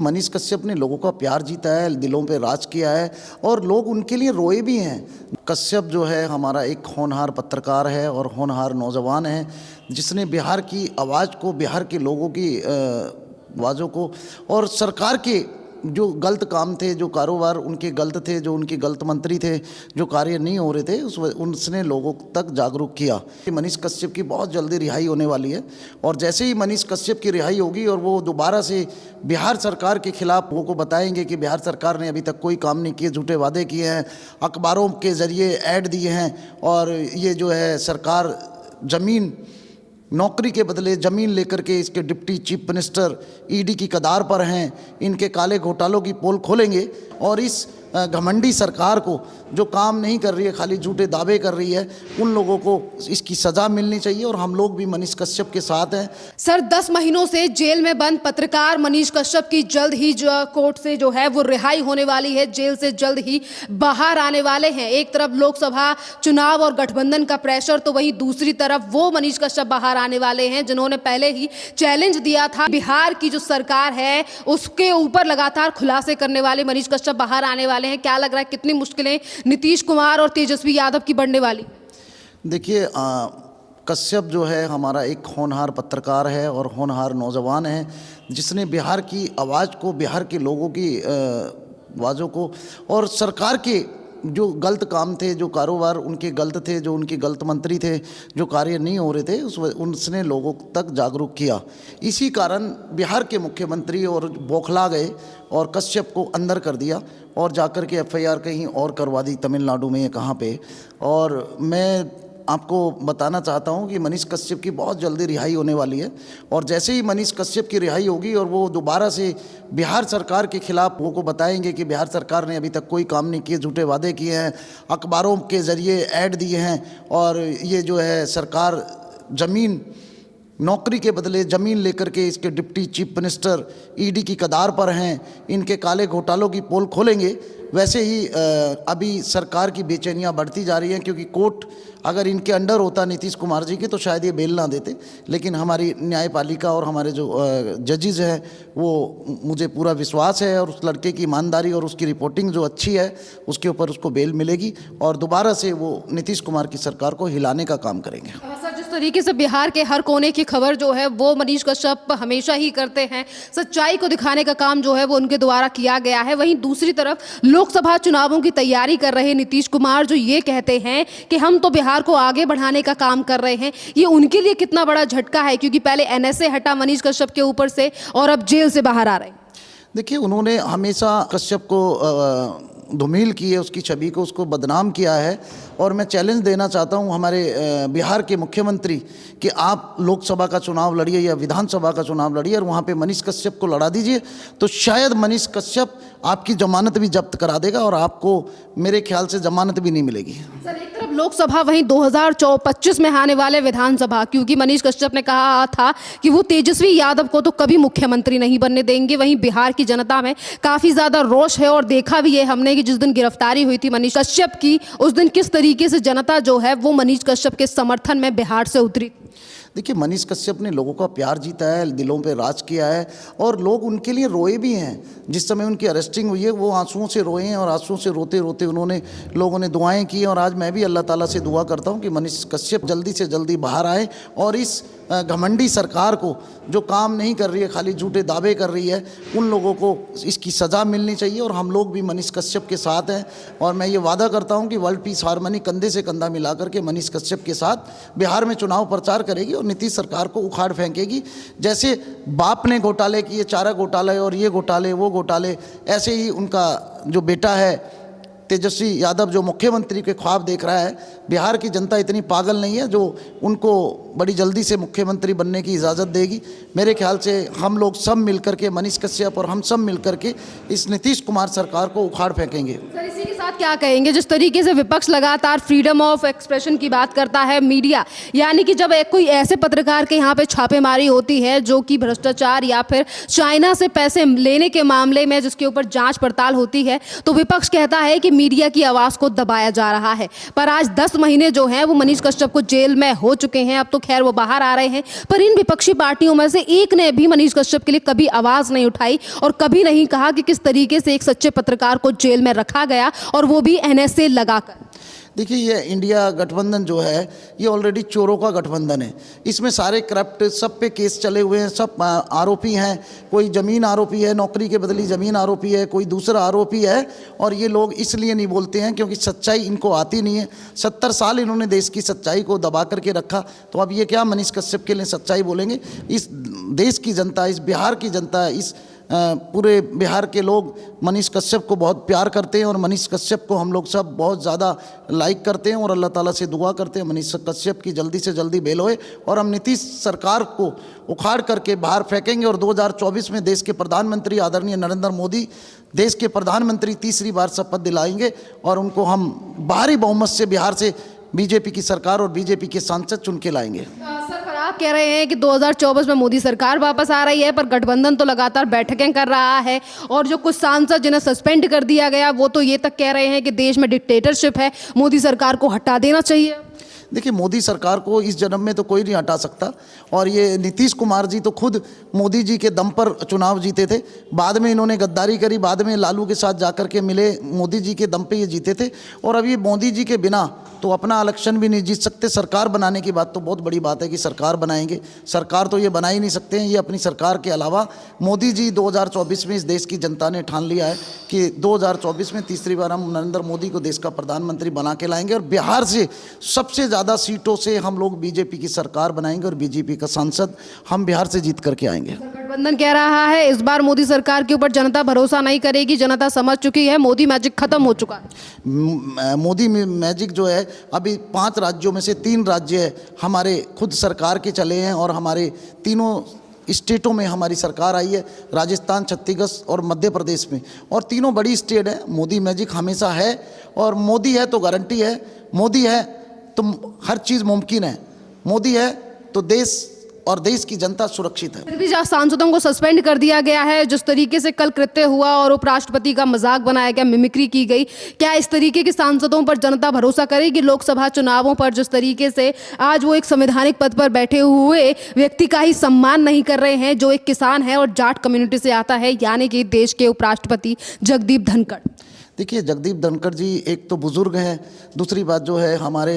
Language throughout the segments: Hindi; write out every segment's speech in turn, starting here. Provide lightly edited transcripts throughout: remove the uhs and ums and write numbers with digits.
मनीष कश्यप ने लोगों का प्यार जीता है, दिलों पे राज किया है और लोग उनके लिए रोए भी हैं। कश्यप जो है हमारा एक होनहार पत्रकार है और होनहार नौजवान है, जिसने बिहार की आवाज़ को, बिहार के लोगों की आवाज़ों को और सरकार के जो गलत काम थे, जो कारोबार उनके गलत थे, जो उनके गलत मंत्री थे, जो कार्य नहीं हो रहे थे, उसने लोगों तक जागरूक किया। मनीष कश्यप की बहुत जल्दी रिहाई होने वाली है और जैसे ही मनीष कश्यप की रिहाई होगी और वो दोबारा से बिहार सरकार के खिलाफ लोगों को बताएंगे कि बिहार सरकार ने अभी तक कोई काम नहीं किए, झूठे वादे किए हैं, अखबारों के ज़रिए ऐड दिए हैं और ये जो है सरकार ज़मीन नौकरी के बदले ज़मीन लेकर के इसके डिप्टी चीफ मिनिस्टर ईडी की कदार पर हैं, इनके काले घोटालों की पोल खोलेंगे और इस घमंडी सरकार को जो काम नहीं कर रही है, खाली झूठे दावे कर रही है, उन लोगों को इसकी सज़ा मिलनी चाहिए और हम लोग भी मनीष कश्यप के साथ हैं। सर, 10 महीनों से जेल में बंद पत्रकार मनीष कश्यप की जल्द ही कोर्ट से जो है वो रिहाई होने वाली है, जेल से जल्द ही बाहर आने वाले हैं। एक तरफ लोकसभा चुनाव और गठबंधन का प्रेशर, तो वहीं दूसरी तरफ वो मनीष कश्यप बाहर आने वाले हैं जिन्होंने पहले ही चैलेंज दिया था। बिहार की जो सरकार है उसके ऊपर लगातार खुलासे करने वाले मनीष कश्यप बाहर आने वाले हैं। क्या लग रहा है कितनी मुश्किलें नीतीश कुमार और तेजस्वी यादव की बढ़ने वाली? देखिए, कश्यप जो है हमारा एक होनहार पत्रकार है और होनहार नौजवान है, जिसने बिहार की आवाज़ को, बिहार के लोगों की आवाज़ों को और सरकार के जो गलत काम थे, जो कारोबार उनके गलत थे, जो उनके गलत मंत्री थे, जो कार्य नहीं हो रहे थे, उसने लोगों तक जागरूक किया। इसी कारण बिहार के मुख्यमंत्री और बौखला गए और कश्यप को अंदर कर दिया और जाकर के एफआईआर कहीं और करवा दी, तमिलनाडु में कहाँ पे। और मैं आपको बताना चाहता हूं कि मनीष कश्यप की बहुत जल्दी रिहाई होने वाली है और जैसे ही मनीष कश्यप की रिहाई होगी और वो दोबारा से बिहार सरकार के खिलाफ लोगों को बताएंगे कि बिहार सरकार ने अभी तक कोई काम नहीं किए, झूठे वादे किए हैं, अखबारों के ज़रिए ऐड दिए हैं और ये जो है सरकार ज़मीन नौकरी के बदले ज़मीन लेकर के इसके डिप्टी चीफ मिनिस्टर ईडी की कदार पर हैं, इनके काले घोटालों की पोल खोलेंगे। वैसे ही अभी सरकार की बेचैनियाँ बढ़ती जा रही हैं, क्योंकि कोर्ट अगर इनके अंडर होता नीतीश कुमार जी के तो शायद ये बेल ना देते, लेकिन हमारी न्यायपालिका और हमारे जो जजेज हैं वो, मुझे पूरा विश्वास है और उस लड़के की ईमानदारी और उसकी रिपोर्टिंग जो अच्छी है उसके ऊपर उसको बेल मिलेगी और दोबारा से वो नीतीश कुमार की सरकार को हिलाने का काम करेंगे। सर, जिस तरीके से बिहार के हर कोने की खबर जो है वो मनीष कश्यप हमेशा ही करते हैं, सच्चाई को दिखाने का काम जो है वो उनके द्वारा किया गया है। वहीं दूसरी तरफ लोकसभा चुनावों की तैयारी कर रहे नीतीश कुमार जो ये कहते हैं कि हम तो बिहार को आगे बढ़ाने का काम कर रहे हैं, ये उनके लिए कितना बड़ा झटका है, क्योंकि पहले एनएसए हटा मनीष कश्यप के ऊपर से और अब जेल से बाहर आ रहे हैं। देखिए, उन्होंने हमेशा कश्यप को धूमिल की है, उसकी छवि को, उसको बदनाम किया है और मैं चैलेंज देना चाहता हूं हमारे बिहार के मुख्यमंत्री कि आप लोकसभा का चुनाव लड़िए या विधानसभा का चुनाव लड़िए और वहां पे मनीष कश्यप को लड़ा दीजिए, तो शायद मनीष कश्यप आपकी जमानत भी जब्त करा देगा और आपको मेरे ख्याल से जमानत भी नहीं मिलेगी। सर, एक तरफ लोकसभा, वहीं 2025 में आने वाले विधानसभा, क्योंकि मनीष कश्यप ने कहा था कि वो तेजस्वी यादव को तो कभी मुख्यमंत्री नहीं बनने देंगे। वहीं बिहार की जनता में काफ़ी ज़्यादा रोष है और देखा भी है हमने कि जिस दिन गिरफ्तारी हुई थी मनीष कश्यप की, उस दिन किस तरीके से जनता जो है वो मनीष कश्यप के समर्थन में बिहार से उतरी। देखिए, मनीष कश्यप ने लोगों का प्यार जीता है, दिलों पे राज किया है और लोग उनके लिए रोए भी हैं। जिस समय उनकी अरेस्टिंग हुई है वो आंसुओं से रोए हैं और आंसुओं से रोते रोते लोगों ने दुआएं की और आज मैं भी अल्लाह ताला से दुआ करता हूं कि मनीष कश्यप जल्दी से जल्दी बाहर आए और इस घमंडी सरकार को जो काम नहीं कर रही है, खाली झूठे दावे कर रही है, उन लोगों को इसकी सज़ा मिलनी चाहिए और हम लोग भी मनीष कश्यप के साथ हैं। और मैं ये वादा करता हूं कि वर्ल्ड पीस हारमनी कंधे से कंधा मिलाकर के मनीष कश्यप के साथ बिहार में चुनाव प्रचार करेगी और नीतीश सरकार को उखाड़ फेंकेगी। जैसे बाप ने घोटाले किए, चारा घोटाले और ये घोटाले वो घोटाले, ऐसे ही उनका जो बेटा है तेजस्वी यादव जो मुख्यमंत्री के ख्वाब देख रहा है। बिहार की जनता इतनी पागल नहीं है जो उनको बड़ी जल्दी से मुख्यमंत्री बनने की इजाज़त देगी। मेरे ख्याल से हम लोग सब मिलकर के, मनीष कश्यप और हम सब मिलकर के इस नीतीश कुमार सरकार को उखाड़ फेंकेंगे। सर, इसी के साथ क्या कहेंगे, जिस तरीके से विपक्ष लगातार फ्रीडम ऑफ एक्सप्रेशन की बात करता है, मीडिया, यानी कि जब कोई ऐसे पत्रकार के यहाँ पे छापेमारी होती है जो कि भ्रष्टाचार या फिर चाइना से पैसे लेने के मामले में जिसके ऊपर जांच पड़ताल होती है, तो विपक्ष कहता है कि मीडिया की आवाज़ को दबाया जा रहा है। पर आज 10 महीने जो हैं वो मनीष कश्यप को जेल में हो चुके हैं, अब तो खैर वो बाहर आ रहे हैं, पर इन विपक्षी पार्टियों में से एक ने भी मनीष कश्यप के लिए कभी आवाज नहीं उठाई और कभी नहीं कहा कि किस तरीके से एक सच्चे पत्रकार को जेल में रखा गया, और वो भी एनएसए लगाकर। देखिए, ये इंडिया गठबंधन जो है ये ऑलरेडी चोरों का गठबंधन है। इसमें सारे करप्ट, सब पे केस चले हुए हैं, सब आरोपी हैं। कोई ज़मीन आरोपी है, नौकरी के बदली ज़मीन आरोपी है, कोई दूसरा आरोपी है। और ये लोग इसलिए नहीं बोलते हैं क्योंकि सच्चाई इनको आती नहीं है। 70 साल इन्होंने देश की सच्चाई को दबा करके रखा, तो अब ये क्या मनीष कश्यप के लिए सच्चाई बोलेंगे? इस देश की जनता, इस बिहार की जनता, इस पूरे बिहार के लोग मनीष कश्यप को बहुत प्यार करते हैं और मनीष कश्यप को हम लोग सब बहुत ज़्यादा लाइक करते हैं और अल्लाह ताला से दुआ करते हैं मनीष कश्यप की जल्दी से जल्दी बेल होए और हम नीतीश सरकार को उखाड़ करके बाहर फेंकेंगे और 2024 में देश के प्रधानमंत्री आदरणीय नरेंद्र मोदी देश के प्रधानमंत्री तीसरी बार शपथ दिलाएंगे और उनको हम भारी बहुमत से बिहार से बीजेपी की सरकार और बीजेपी के सांसद चुन के लाएंगे। सर, पर आप कह रहे हैं कि 2024 में मोदी सरकार वापस आ रही है, पर गठबंधन तो लगातार बैठकें कर रहा है और जो कुछ सांसद जिन्हें सस्पेंड कर दिया गया वो तो ये तक कह रहे हैं कि देश में डिक्टेटरशिप है, मोदी सरकार को हटा देना चाहिए। देखिए, मोदी सरकार को इस जन्म में तो कोई नहीं हटा सकता और ये नीतीश कुमार जी तो खुद मोदी जी के दम पर चुनाव जीते थे। बाद में इन्होंने गद्दारी करी, बाद में लालू के साथ जाकर के मिले, मोदी जी के दम पे ये जीते थे और अभी मोदी जी के बिना तो अपना इलेक्शन भी नहीं जीत सकते। सरकार बनाने की बात तो बहुत बड़ी बात है कि सरकार बनाएंगे, सरकार तो ये बना ही नहीं सकते हैं। ये अपनी सरकार के अलावा मोदी जी 2024 में इस देश की जनता ने ठान लिया है कि 2024 में तीसरी बार हम नरेंद्र मोदी को देश का प्रधानमंत्री बना के लाएंगे और बिहार से सबसे ज़्यादा सीटों से हम लोग बीजेपी की सरकार बनाएंगे और बीजेपी का सांसद हम बिहार से जीत करके आएंगे। गठबंधन कह रहा है इस बार मोदी सरकार के ऊपर जनता भरोसा नहीं करेगी, जनता समझ चुकी है, मोदी मैजिक खत्म हो चुका है। मोदी मैजिक जो है अभी 5 राज्यों में से 3 राज्य हमारे खुद सरकार के चले हैं और हमारे तीनों स्टेटों में हमारी सरकार आई है, राजस्थान, छत्तीसगढ़ और मध्य प्रदेश में, और तीनों बड़ी स्टेट है। मोदी मैजिक हमेशा है और मोदी है तो गारंटी है, मोदी है तो हर चीज़ मुमकिन है, मोदी है तो देश और देश की जनता सुरक्षित है। फिर भी जहाँ सांसदों को सस्पेंड कर दिया गया है, जिस तरीके से कल कृत्य हुआ और उपराष्ट्रपति का मजाक बनाया गया, मिमिक्री की गई, क्या इस तरीके के सांसदों पर जनता भरोसा करेगी? लोकसभा चुनावों पर जिस तरीके से आज वो एक संवैधानिक पद पर बैठे हुए व्यक्ति का ही सम्मान नहीं कर रहे हैं, जो एक किसान है और जाट कम्युनिटी से आता है, यानी कि देश के उपराष्ट्रपति जगदीप धनखड़। देखिए, जगदीप धनखड़ जी एक तो बुजुर्ग हैं, दूसरी बात जो है हमारे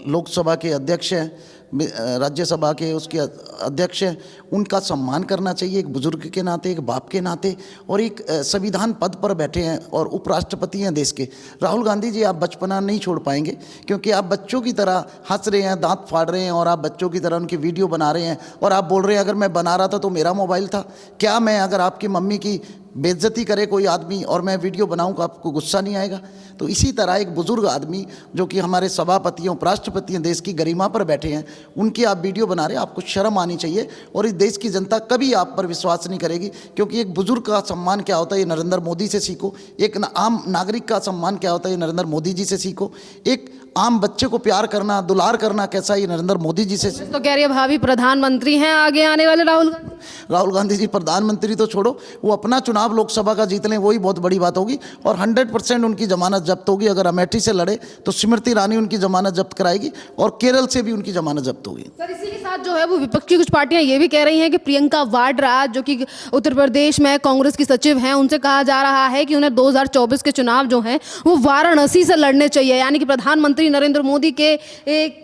लोकसभा के अध्यक्ष हैं, राज्यसभा के उसके अध्यक्ष हैं, उनका सम्मान करना चाहिए एक बुजुर्ग के नाते, एक बाप के नाते, और एक संविधान पद पर बैठे हैं और उपराष्ट्रपति हैं देश के। राहुल गांधी जी, आप बचपना नहीं छोड़ पाएंगे क्योंकि आप बच्चों की तरह हंस रहे हैं, दांत फाड़ रहे हैं और आप बच्चों की तरह उनकी वीडियो बना रहे हैं और आप बोल रहे हैं अगर मैं बना रहा था तो मेरा मोबाइल था। क्या मैं अगर आपकी मम्मी की बेइज्जती करे कोई आदमी और मैं वीडियो बनाऊं, आपको गुस्सा नहीं आएगा? तो इसी तरह एक बुजुर्ग आदमी जो कि हमारे सभापति उपराष्ट्रपति हैं, देश की गरिमा पर बैठे हैं, उनकी आप वीडियो बना रहे हैं, आपको शर्म आनी चाहिए। और इस देश की जनता कभी आप पर विश्वास नहीं करेगी क्योंकि एक बुजुर्ग का सम्मान क्या होता है ये नरेंद्र मोदी से सीखो, एक आम नागरिक का सम्मान क्या होता है ये नरेंद्र मोदी जी से सीखो, एक आम बच्चे को प्यार करना, दुलार करना कैसा ये नरेंद्र मोदी जी से। तो कह रही है भावी प्रधानमंत्री हैं आगे आने वाले राहुल गांधी जी प्रधानमंत्री तो छोड़ो, वो अपना चुनाव लोकसभा का जीत लें, वही बहुत बड़ी बात होगी और 100% उनकी जमानत जब्त होगी। अगर अमेठी से लड़े तो स्मृति ईरानी उनकी जमानत जब्त कराएगी और केरल से भी उनकी जमानत जब्त होगी। सर, इसी के साथ जो है वो विपक्षी कुछ पार्टियां ये भी कह रही हैं कि प्रियंका वाड्रा जो कि उत्तर प्रदेश में कांग्रेस की सचिव हैं, उनसे कहा जा रहा है कि उन्हें 2024 के चुनाव जो हैं वो वाराणसी से लड़ने चाहिए, यानी कि प्रधानमंत्री नरेंद्र मोदी के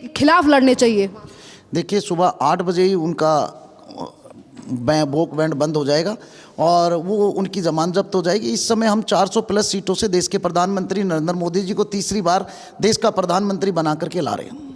खिलाफ लड़ने चाहिए। देखिए, सुबह 8 बजे ही उनका वोट बैंड बंद हो जाएगा और वो उनकी जमानत जब्त हो जाएगी। इस समय हम 400+ सीटों से देश के प्रधानमंत्री नरेंद्र मोदी जी को तीसरी बार देश का प्रधानमंत्री बना करके ला रहे हैं।